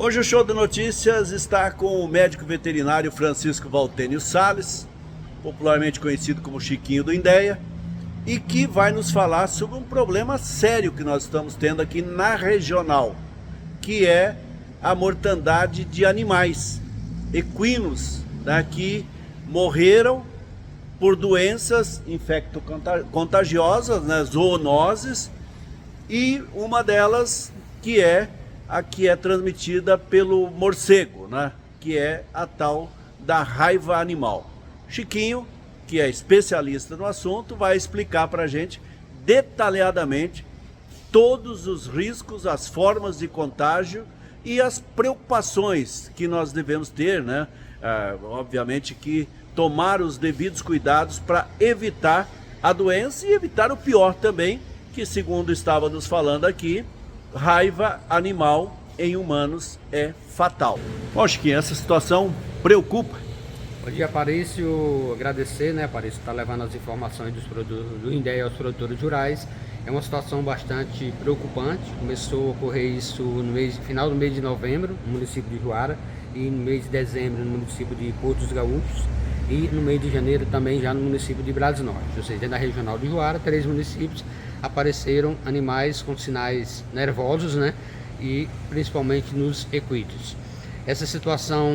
Hoje o Show de Notícias está com o médico veterinário Francisco Valtênio Sales, popularmente conhecido como Chiquinho do Indéia, e que vai nos falar sobre um problema sério que nós estamos tendo aqui na regional, que é a mortandade de animais, equinos, né, que morreram por doenças infecto-contagiosas, né, zoonoses, e uma delas que é a que é transmitida pelo morcego, né? Que é a tal da raiva animal. Chiquinho, que é especialista no assunto, vai explicar para a gente detalhadamente todos os riscos, as formas de contágio e as preocupações que nós devemos ter, né? Obviamente que tomar os devidos cuidados para evitar a doença e evitar o pior também, que segundo estava nos falando aqui, raiva animal em humanos é fatal. Acho que essa situação preocupa. Bom dia, Aparício. Agradecer, né, Aparício, está levando as informações dos produtos do Indéia aos produtores rurais. É uma situação bastante preocupante. Começou a ocorrer isso no final do mês de novembro, no município de Juara, e no mês de dezembro, no município de Porto dos Gaúchos, e no mês de janeiro também já no município de Brasnorte. Ou seja, na regional de Juara, 3 municípios apareceram animais com sinais nervosos, né? E principalmente nos equídeos. Essa situação,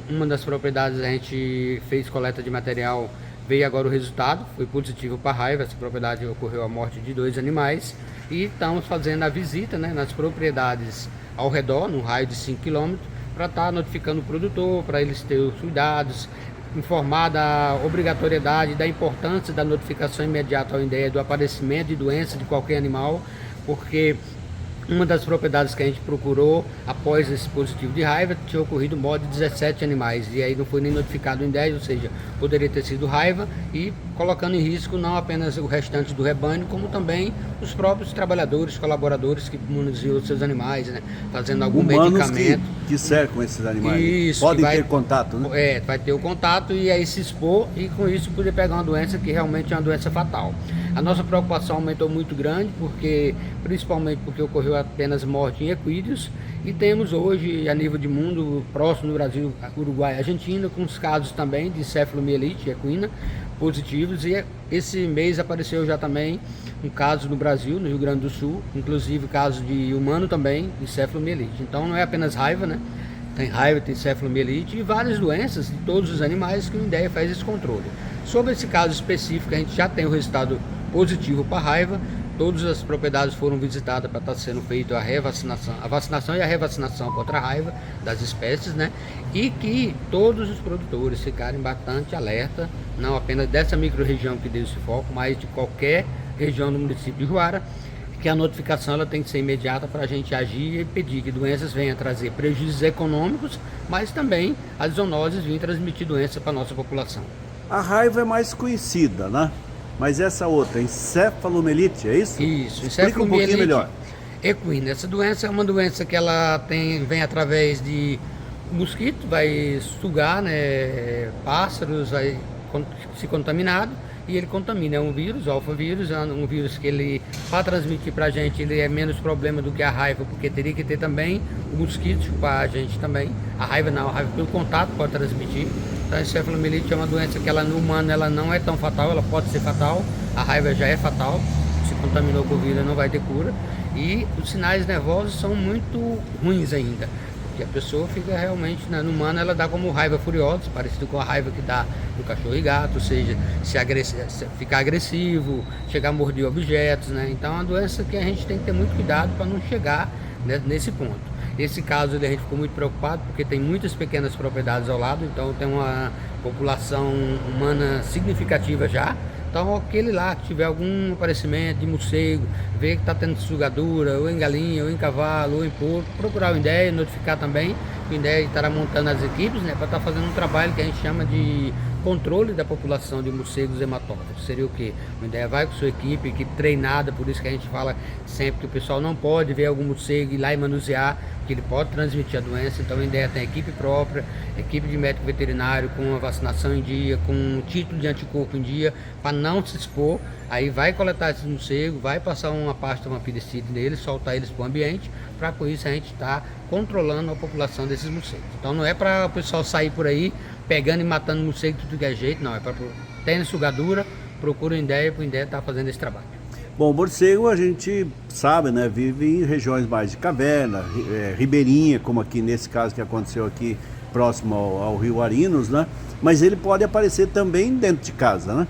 uma das propriedades, a gente fez coleta de material, veio agora o resultado, foi positivo para a raiva. Essa propriedade ocorreu a morte de 2 animais e estamos fazendo a visita, né, nas propriedades ao redor, num raio de 5 km, para estar notificando o produtor, para eles terem os cuidados, informar da obrigatoriedade, da importância da notificação imediata ao Indéia do aparecimento de doença de qualquer animal, porque uma das propriedades que a gente procurou após esse positivo de raiva tinha ocorrido morte de 17 animais e aí não foi nem notificado o Indéia, ou seja, poderia ter sido raiva e colocando em risco não apenas o restante do rebanho, como também os próprios trabalhadores, colaboradores que manuseam os seus animais, né, fazendo algum medicamento. Que cercam esses animais. Isso, podem ter contato, né? Vai ter o contato e aí se expor e com isso poder pegar uma doença que realmente é uma doença fatal. A nossa preocupação aumentou muito grande, principalmente porque ocorreu apenas morte em equídeos e temos hoje, a nível de mundo, próximo do Brasil, Uruguai e Argentina, com os casos também de encefalomielite equina positivos, e esse mês apareceu já também um caso no Brasil, no Rio Grande do Sul, inclusive caso de humano também, de encefalomielite. Então não é apenas raiva, né? Tem raiva, tem encefalomielite e várias doenças de todos os animais que o Indéia faz esse controle. Sobre esse caso específico, a gente já tem o resultado positivo para raiva. Todas as propriedades foram visitadas para estar sendo feita a vacinação e a revacinação contra a raiva das espécies, né? E que todos os produtores ficarem bastante alerta, não apenas dessa micro-região que deu esse foco, mas de qualquer região do município de Juara, que a notificação ela tem que ser imediata para a gente agir e impedir que doenças venham trazer prejuízos econômicos, mas também as zoonoses venham transmitir doença para a nossa população. A raiva é mais conhecida, né? Mas essa outra, encefalomielite, é isso? Isso, explica um pouquinho melhor. Equina. Essa doença é uma doença que ela vem através de mosquito, vai sugar, né, pássaros, vai se contaminado e ele contamina. É um vírus, alfavírus, é um vírus que ele, para transmitir para a gente, ele é menos problema do que a raiva, porque teria que ter também o mosquito chupar a gente também. A raiva não, a raiva pelo contato pode transmitir. Então a encefalomielite é uma doença que ela no humano ela não é tão fatal, ela pode ser fatal, a raiva já é fatal, se contaminou com o vírus não vai ter cura. E os sinais nervosos são muito ruins ainda, porque a pessoa fica realmente, né, no humano ela dá como raiva furiosa, parecido com a raiva que dá no cachorro e gato, ou seja, ficar agressivo, chegar a morder objetos, né? Então é uma doença que a gente tem que ter muito cuidado para não chegar, né, nesse ponto. Esse caso a gente ficou muito preocupado porque tem muitas pequenas propriedades ao lado, então tem uma população humana significativa já. Então aquele lá que tiver algum aparecimento de morcego, ver que está tendo sugadura, ou em galinha, ou em cavalo, ou em porco, procurar o Indéia, notificar também. O Indéia estará montando as equipes, né, para estar fazendo um trabalho que a gente chama de controle da população de morcegos hematófagos. Seria o quê? A INDEA vai com sua equipe treinada, por isso que a gente fala sempre que o pessoal não pode ver algum morcego e ir lá e manusear, que ele pode transmitir a doença. Então a INDEA tem equipe própria, equipe de médico veterinário com a vacinação em dia, com um título de anticorpo em dia, para não se expor. Aí vai coletar esses morcegos, vai passar uma pasta vampiricida neles, soltar eles para o ambiente, para com isso a gente está controlando a população desses morcegos. Então não é para o pessoal sair por aí pegando e matando morcego de tudo que é jeito, não, é para ter sugadura, procura o INDEA, para o INDEA estar fazendo esse trabalho. Bom, o morcego a gente sabe, né, vive em regiões mais de caverna, ribeirinha, como aqui nesse caso que aconteceu aqui próximo ao Rio Arinos, né? Mas ele pode aparecer também dentro de casa, né?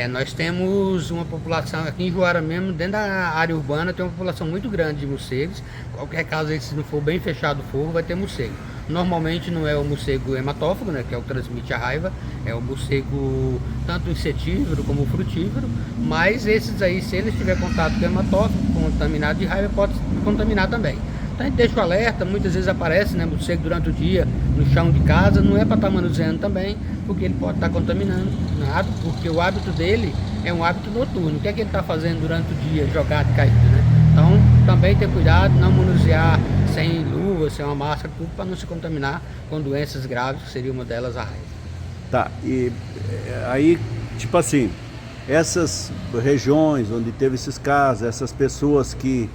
Nós temos uma população aqui em Juara mesmo, dentro da área urbana, tem uma população muito grande de morcegos. Qualquer caso aí, se não for bem fechado o forro, vai ter morcego. Normalmente não é o morcego hematófago, né, que é o que transmite a raiva, é o morcego tanto insetífero como frutífero, mas esses aí, se eles tiverem contato com o hematófago, contaminado de raiva, pode contaminar também. Então a gente deixa o alerta, muitas vezes aparece, né, morcego durante o dia no chão de casa, não é para estar manuseando também, porque ele pode estar contaminando, porque o hábito dele é um hábito noturno. O que é que ele está fazendo durante o dia, jogado e caído, né? Então também ter cuidado, não manusear sem luva, sem uma máscara, tudo para não se contaminar com doenças graves, que seria uma delas a raiva. Tá, e aí, tipo assim, essas regiões onde teve esses casos, essas pessoas que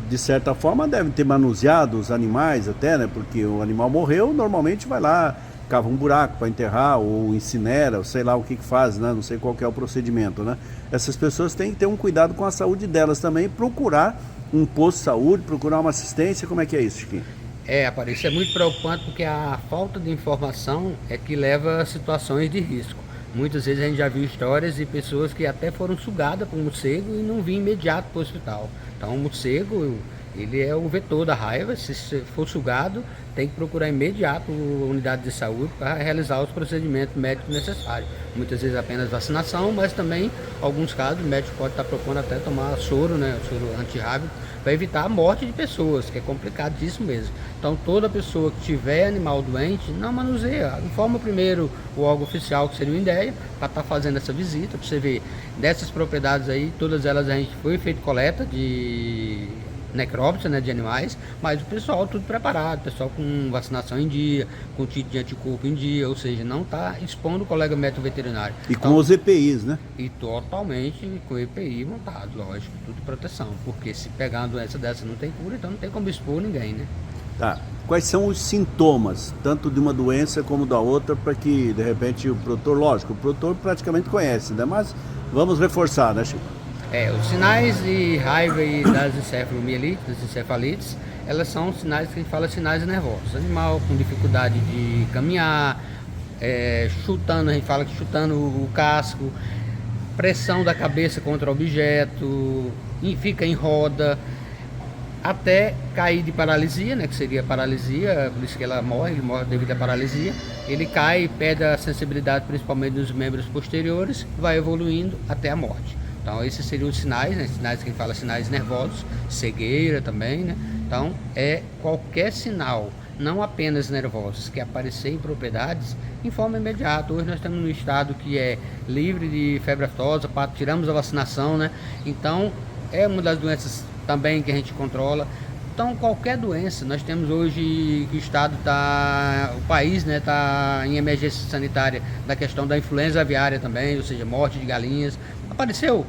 de certa forma devem ter manuseado os animais até, né? Porque o animal morreu, normalmente vai lá, cava um buraco para enterrar ou incinera, ou sei lá o que faz, né? Não sei qual que é o procedimento, né? Essas pessoas têm que ter um cuidado com a saúde delas também, procurar um posto de saúde, procurar uma assistência. Como é que é isso, Chiquinho? Aparece, isso é muito preocupante porque a falta de informação é que leva a situações de risco. Muitas vezes a gente já viu histórias de pessoas que até foram sugadas por um morcego e não vinham imediato para o hospital. Então o morcego, ele é o vetor da raiva, se for sugado, tem que procurar imediato a unidade de saúde para realizar os procedimentos médicos necessários. Muitas vezes apenas vacinação, mas também, em alguns casos, o médico pode estar propondo até tomar soro, né, soro antirrábico, para evitar a morte de pessoas, que é complicadíssimo mesmo. Então toda pessoa que tiver animal doente, não manuseia. Informa primeiro o órgão oficial, que seria o INDEA, para estar fazendo essa visita, para você ver. Dessas propriedades aí, todas elas a gente foi feito coleta de necrópsia, né, de animais, mas o pessoal tudo preparado, o pessoal com vacinação em dia, com título de anticorpo em dia, ou seja, não está expondo o colega médico veterinário. E então, com os EPIs, né? E totalmente com EPI montado, lógico, tudo proteção, porque se pegar uma doença dessa não tem cura, então não tem como expor ninguém, né? Tá. Quais são os sintomas, tanto de uma doença como da outra, para que, de repente, o produtor, lógico, o produtor praticamente conhece, né? Mas vamos reforçar, né, Chico? Os sinais de raiva e das encefalomielites, das encefalites, elas são sinais que a gente fala sinais nervosos. Animal com dificuldade de caminhar, chutando, a gente fala que chutando o casco, pressão da cabeça contra o objeto, fica em roda, até cair de paralisia, né, que seria paralisia, por isso que ele morre devido à paralisia. Ele cai, perde a sensibilidade principalmente dos membros posteriores, vai evoluindo até a morte. Então esses seriam os sinais, né? Sinais que a gente fala sinais nervosos, cegueira também, né? Então qualquer sinal, não apenas nervosos, que aparecer em propriedades, em forma imediata. Hoje nós estamos num estado que é livre de febre aftosa, tiramos a vacinação, né? Então é uma das doenças também que a gente controla. Então qualquer doença, nós temos hoje que o país, né, está em emergência sanitária da questão da influenza aviária também, ou seja, morte de galinhas. Apareceu,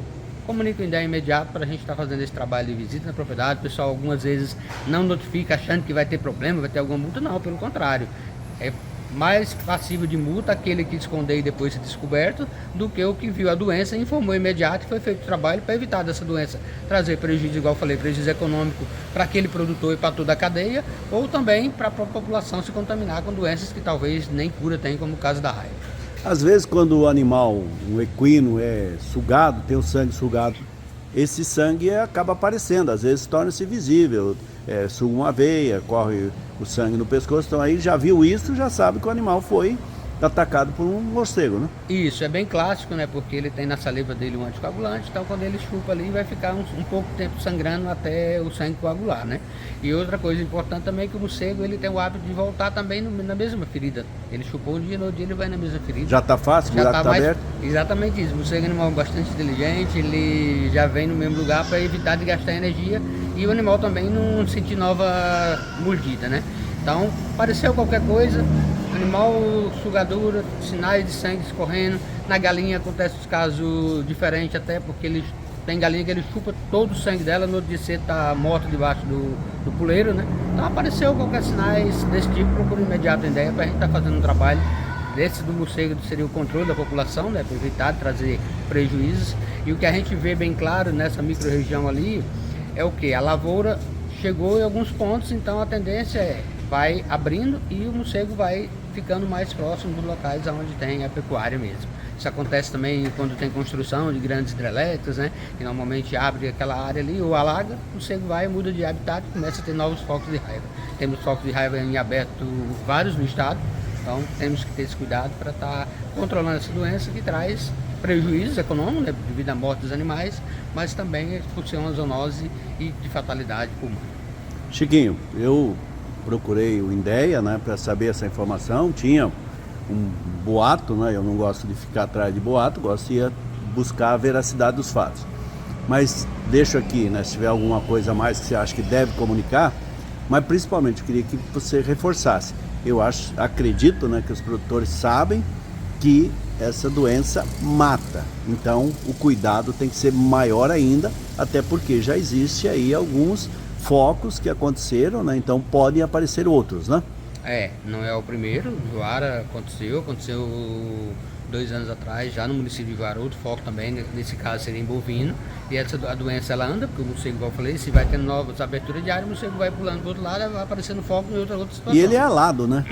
comunica o INDEA imediato para a gente estar fazendo esse trabalho de visita na propriedade. O pessoal algumas vezes não notifica achando que vai ter problema, vai ter alguma multa. Não, pelo contrário, é mais passível de multa aquele que esconder e depois ser descoberto do que o que viu a doença, informou imediato e foi feito o trabalho para evitar dessa doença trazer prejuízo, igual eu falei, prejuízo econômico para aquele produtor e para toda a cadeia, ou também para a própria população se contaminar com doenças que talvez nem cura tem, como o caso da raiva. Às vezes quando o animal, um equino, é sugado, tem o sangue sugado, esse sangue acaba aparecendo, às vezes torna-se visível, suga uma veia, corre o sangue no pescoço, então aí já viu isso, já sabe que o animal foi atacado por um morcego, né? Isso, é bem clássico, né? Porque ele tem na saliva dele um anticoagulante, então quando ele chupa ali vai ficar um pouco tempo sangrando até o sangue coagular, né? E outra coisa importante também é que o morcego ele tem o hábito de voltar também na mesma ferida. Ele chupou um dia, no outro dia ele vai na mesma ferida. Já tá fácil, o buraco tá aberto? Exatamente isso. O morcego é um animal bastante inteligente, ele já vem no mesmo lugar para evitar de gastar energia e o animal também não sentir nova mordida, né? Então, apareceu qualquer coisa, animal, sugadura, sinais de sangue escorrendo. Na galinha acontece os casos diferentes até, porque tem galinha que ele chupa todo o sangue dela, no outro dia você está morto debaixo do puleiro, né? Então apareceu qualquer sinais desse tipo, procura imediato a ideia para a gente estar fazendo um trabalho desse do morcego, seria o controle da população, né? Para evitar de trazer prejuízos. E o que a gente vê bem claro nessa micro-região ali é o que? A lavoura chegou em alguns pontos, então a tendência vai abrindo e o morcego vai ficando mais próximo dos locais onde tem a pecuária mesmo. Isso acontece também quando tem construção de grandes hidrelétricas, né? Que normalmente abre aquela área ali ou alaga, o morcego vai, muda de habitat e começa a ter novos focos de raiva. Temos focos de raiva em aberto vários no estado, então temos que ter esse cuidado para estar controlando essa doença que traz prejuízos econômicos, né? Devido à morte dos animais, mas também expulsão a zoonose e de fatalidade humana. Chiquinho, eu procurei o INDEA, né, para saber essa informação. Tinha um boato, né? Eu não gosto de ficar atrás de boato, gosto de buscar a veracidade dos fatos. Mas deixo aqui, né, se tiver alguma coisa a mais que você acha que deve comunicar, mas principalmente eu queria que você reforçasse. Eu acredito, né, que os produtores sabem que essa doença mata. Então o cuidado tem que ser maior ainda, até porque já existe aí alguns focos que aconteceram, né? Então podem aparecer outros, né? Não é o primeiro. Joara aconteceu 2 anos atrás, já no município de Joara, outro foco também, nesse caso seria em bovino. E a doença ela anda, porque o morcego, igual eu falei, se vai tendo novas aberturas de área, o morcego vai pulando do outro lado, vai aparecendo foco em outra situação. E ele é alado, né?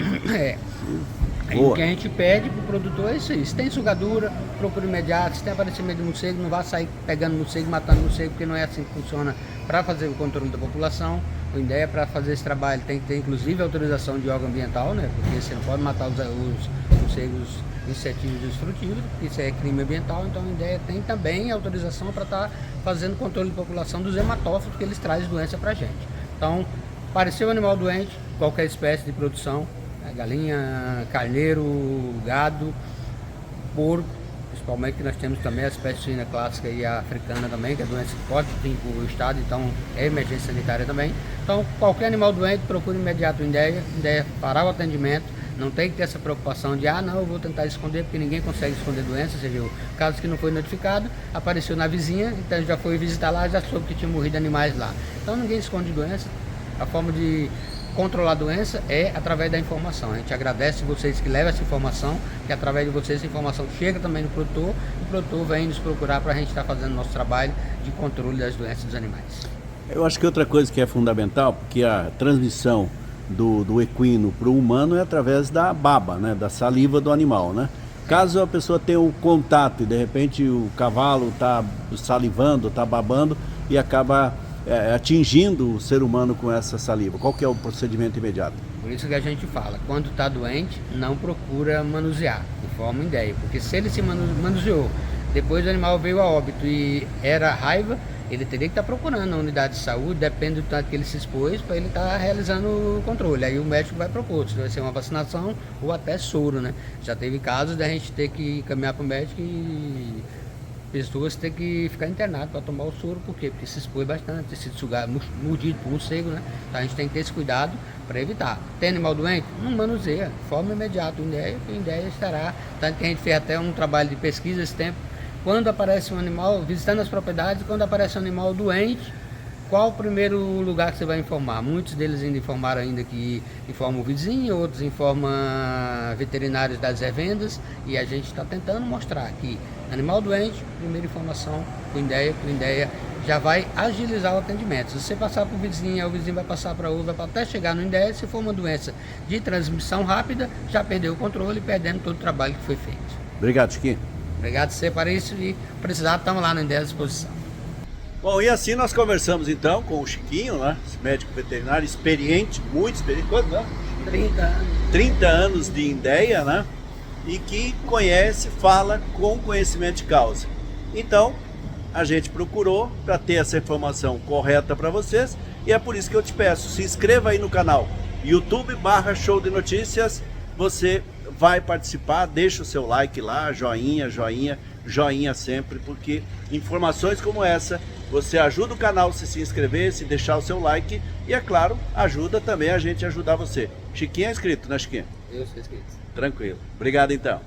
Aí o que a gente pede pro produtor é isso aí. Se tem sugadura, procura imediato. Se tem aparecimento de morcego, não vai sair pegando morcego, matando morcego, porque não é assim que funciona para fazer o controle da população. A ideia para fazer esse trabalho tem que ter inclusive autorização de órgão ambiental, né? Porque você não pode matar os morcegos insetívoros e frutívoros, porque isso é crime ambiental. Então a ideia tem também autorização para estar fazendo controle de população dos hematófilos, que eles trazem doença para a gente. Então, apareceu um animal doente, qualquer espécie de produção, galinha, carneiro, gado, porco, principalmente que nós temos também a espécie suína clássica e a africana também, que é doença que pode vir para o estado, então é emergência sanitária também. Então qualquer animal doente procura imediato o INDEA fará o atendimento, não tem que ter essa preocupação de não, eu vou tentar esconder, porque ninguém consegue esconder doença. Você viu, caso que não foi notificado, apareceu na vizinha, então já foi visitar lá, já soube que tinha morrido animais lá. Então ninguém esconde doença, a forma de controlar a doença é através da informação. A gente agradece vocês que levam essa informação, que através de vocês essa informação chega também no produtor, e o produtor vem nos procurar para a gente estar fazendo nosso trabalho de controle das doenças dos animais. Eu acho que outra coisa que é fundamental, porque a transmissão do equino para o humano é através da baba, né, da saliva do animal, né? Caso a pessoa tenha um contato e de repente o cavalo está salivando, está babando e acaba atingindo o ser humano com essa saliva, qual que é o procedimento imediato? Por isso que a gente fala, quando está doente, não procura manusear, informa INDEA, porque se ele se manuseou, depois o animal veio a óbito e era raiva, ele teria que estar procurando a unidade de saúde, depende do tanto que ele se expôs, para ele estar realizando o controle. Aí o médico vai propor, se vai ser uma vacinação ou até soro, né? Já teve casos da gente ter que caminhar para o médico e pessoas têm que ficar internadas para tomar o soro. Por quê? Porque se expõe bastante, ter sido mordido por morcego, né? Então a gente tem que ter esse cuidado para evitar. Tem animal doente? Não manuseia, de forma imediata. O INDEA estará, tanto que a gente fez até um trabalho de pesquisa esse tempo, quando aparece um animal, visitando as propriedades, quando aparece um animal doente, qual o primeiro lugar que você vai informar? Muitos deles ainda informaram ainda que informam o vizinho, outros informam veterinários das revendas, e a gente está tentando mostrar que animal doente, primeira informação, o INDEA já vai agilizar o atendimento. Se você passar para o vizinho vai passar para outro, vai até chegar no INDEA. Se for uma doença de transmissão rápida, já perdeu o controle, perdendo todo o trabalho que foi feito. Obrigado, Chiquinho. Obrigado a você para isso, e precisar, estamos lá no INDEA à disposição. Bom, e assim nós conversamos então com o Chiquinho, né? Esse médico veterinário experiente, muito experiente. Quantos anos? 30 anos. 30 anos de INDEA, né? e que conhece, fala com conhecimento de causa. Então, a gente procurou para ter essa informação correta para vocês, e é por isso que eu te peço, se inscreva aí no canal YouTube/Show de Notícias, você vai participar, deixa o seu like lá, joinha, joinha, joinha sempre, porque informações como essa, você ajuda o canal se inscrever, se deixar o seu like, e é claro, ajuda também a gente a ajudar você. Chiquinho é inscrito, né, Chiquinho? Eu sou inscrito. Tranquilo. Obrigado então.